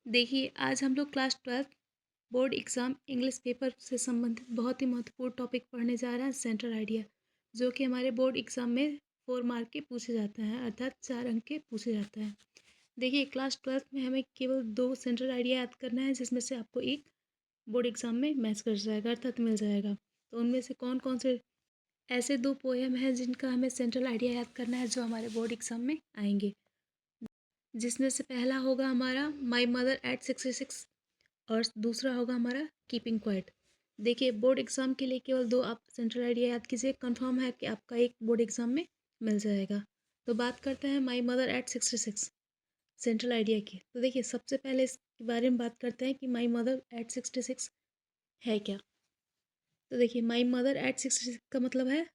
देखिए, आज हम लोग class 12th board exam English paper से संबंधित बहुत ही महत्वपूर्ण टॉपिक पढ़ने जा रहे हैं सेंट्रल आइडिया, जो कि हमारे बोर्ड एग्ज़ाम में 4 मार्क के पूछे जाते हैं, अर्थात 4 अंक के पूछे जाते हैं। देखिए, क्लास 12th में हमें केवल 2 सेंट्रल आइडिया याद करना है, जिसमें से आपको एक बोर्ड एग्ज़ाम में मैच कर जाएगा, अर्थात मिल जाएगा। तो उनमें से कौन-कौन से ऐसे 2 पोएम हैं जिनका हमें सेंट्रल आइडिया याद करना है, जो हमारे बोर्ड एग्ज़ाम में आएँगे। जिसमें से पहला होगा हमारा माई मदर एट 66 और दूसरा होगा हमारा कीपिंग क्वाइट। देखिए, बोर्ड एग्ज़ाम के लिए केवल 2 आप सेंट्रल आइडिया याद कीजिए, कंफर्म है कि आपका एक बोर्ड एग्ज़ाम में मिल जाएगा। तो बात करते हैं माई मदर एट 66 सेंट्रल आइडिया की। तो देखिए, सबसे पहले इसके बारे में बात करते हैं कि माई मदर एट 66 है क्या। तो देखिए, माई मदर एट 66 का मतलब है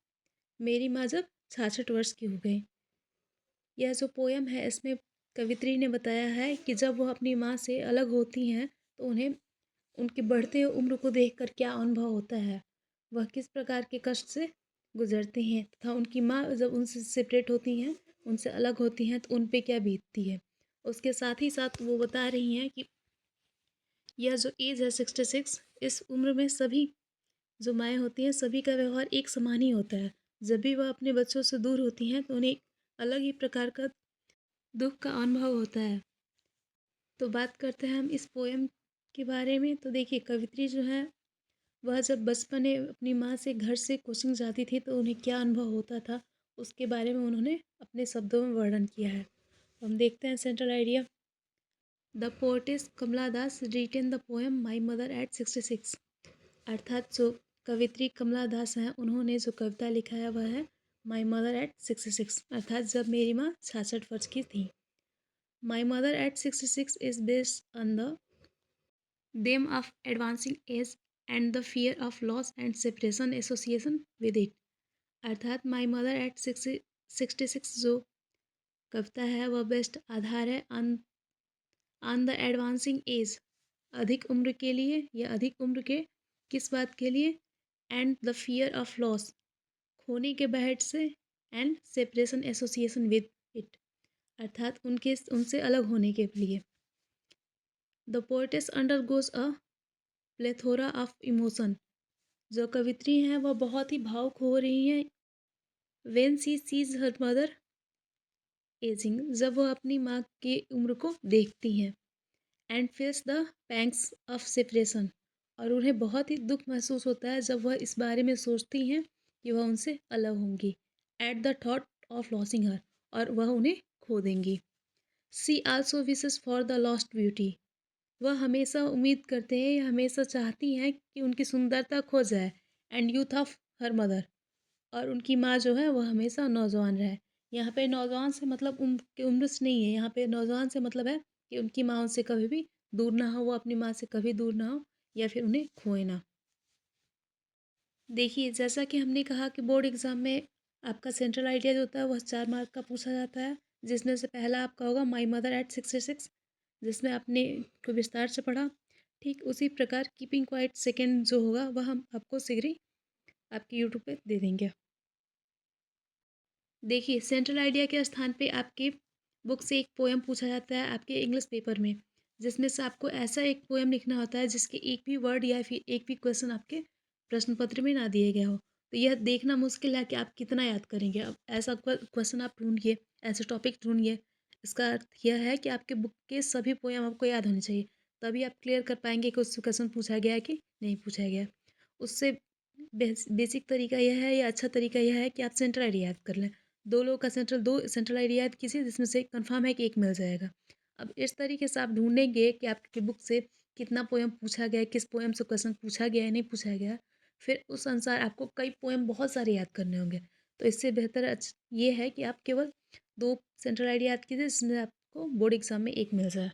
मेरी माँ जब 66 वर्ष की हो गई। यह जो पोयम है, इसमें कवित्री ने बताया है कि जब वह अपनी माँ से अलग होती हैं तो उन्हें उनके बढ़ते उम्र को देखकर क्या अनुभव होता है, वह किस प्रकार के कष्ट से गुजरती हैं तथा उनकी माँ जब उनसे सेपरेट होती हैं, उनसे अलग होती हैं तो उन पे क्या बीतती है। उसके साथ ही साथ वो बता रही हैं कि यह जो एज है 66, इस उम्र में सभी जो माएँ होती हैं सभी का व्यवहार एक समान ही होता है। जब भी वह अपने बच्चों से दूर होती हैं तो उन्हें एक अलग ही प्रकार का दुःख का अनुभव होता है। तो बात करते हैं हम इस पोएम के बारे में। तो देखिए, कवित्री जो है वह जब बचपन में अपनी माँ से घर से कोचिंग जाती थी तो उन्हें क्या अनुभव होता था, उसके बारे में उन्होंने अपने शब्दों में वर्णन किया है। तो हम देखते हैं central idea. The poetess Kamala Das written the poem my mother at 66। अर्थात जो कवित्री कमला दास हैं, उन्होंने जो कविता लिखा है वह है माई मदर एट 66, अर्थात जब मेरी माँ 66 वर्ष की थी। माई mother at 66 is based on the them of advancing age and the fear of loss and separation association with it। अर्थात माई मदर एट 66 जो कविता है वह बेस्ट आधार है ऑन द एडवांसिंग एज, अधिक उम्र के लिए या अधिक उम्र के किस बात के लिए, and the fear of loss, खोने के बहट से, and separation association with it, अर्थात उनके उनसे अलग होने के लिए। The poetess undergoes a plethora of emotion, जो कवित्री हैं वह बहुत ही भावुक हो रही हैं when she sees her mother ageing, जब वह अपनी माँ की उम्र को देखती हैं, and feels the pangs of separation, और उन्हें बहुत ही दुख महसूस होता है जब वह इस बारे में सोचती हैं कि वह उनसे अलग होंगी, at the thought of losing her, और वह उन्हें खो देंगी। She also wishes for the lost beauty, वह हमेशा उम्मीद करते हैं, हमेशा चाहती हैं कि उनकी सुंदरता खो जाए, and youth of her mother, और उनकी माँ जो है वह हमेशा नौजवान रहे। यहाँ पे नौजवान से मतलब उम्र की उम्र से नहीं है, यहाँ पे नौजवान से मतलब है कि उनकी माँ उनसे कभी भी दूर ना हो, वो अपनी माँ से कभी दूर ना हो या फिर उन्हें खोए ना। देखिए, जैसा कि हमने कहा कि बोर्ड एग्ज़ाम में आपका सेंट्रल आइडिया जो होता है वह 4 मार्क का पूछा जाता है, जिसमें से पहला आपका होगा माई मदर एट 66, जिसमें आपने को विस्तार से पढ़ा। ठीक उसी प्रकार कीपिंग क्वाइट सेकंड जो होगा वह हम आपको शीघ्र ही आपके यूट्यूब पे दे देंगे। देखिए, सेंट्रल आइडिया के स्थान पे आपकी बुक से एक पोएम पूछा जाता है आपके इंग्लिश पेपर में, जिसमें से आपको ऐसा एक पोएम लिखना होता है जिसके एक भी वर्ड या फिर एक भी क्वेश्चन आपके प्रश्न पत्र में ना दिए गए हो। तो यह देखना मुश्किल है कि आप कितना याद करेंगे। अब ऐसा क्वेश्चन आप ढूंढिए, ऐसे टॉपिक ढूंढिए। इसका अर्थ यह है कि आपके बुक के सभी पोएम आपको याद होने चाहिए, तभी आप क्लियर कर पाएंगे कि उससे क्वेश्चन पूछा गया है कि नहीं पूछा गया। उससे बेसिक तरीका यह है या अच्छा तरीका यह है कि आप सेंट्रल आइडिया याद कर लें। 2 सेंट्रल आइडिया याद कीजिए, जिसमें से कंफर्म है कि एक मिल जाएगा। अब इस तरीके से आप ढूंढेंगे कि आपकी बुक से कितना पोएम पूछा गया है, किस पोएम से क्वेश्चन पूछा गया है, नहीं पूछा गया है। फिर उस अनुसार आपको कई पोएम बहुत सारे याद करने होंगे। तो इससे बेहतर ये है कि आप केवल 2 सेंट्रल आइडिया याद कीजिए, जिसमें आपको बोर्ड एग्जाम में एक मिल जाए।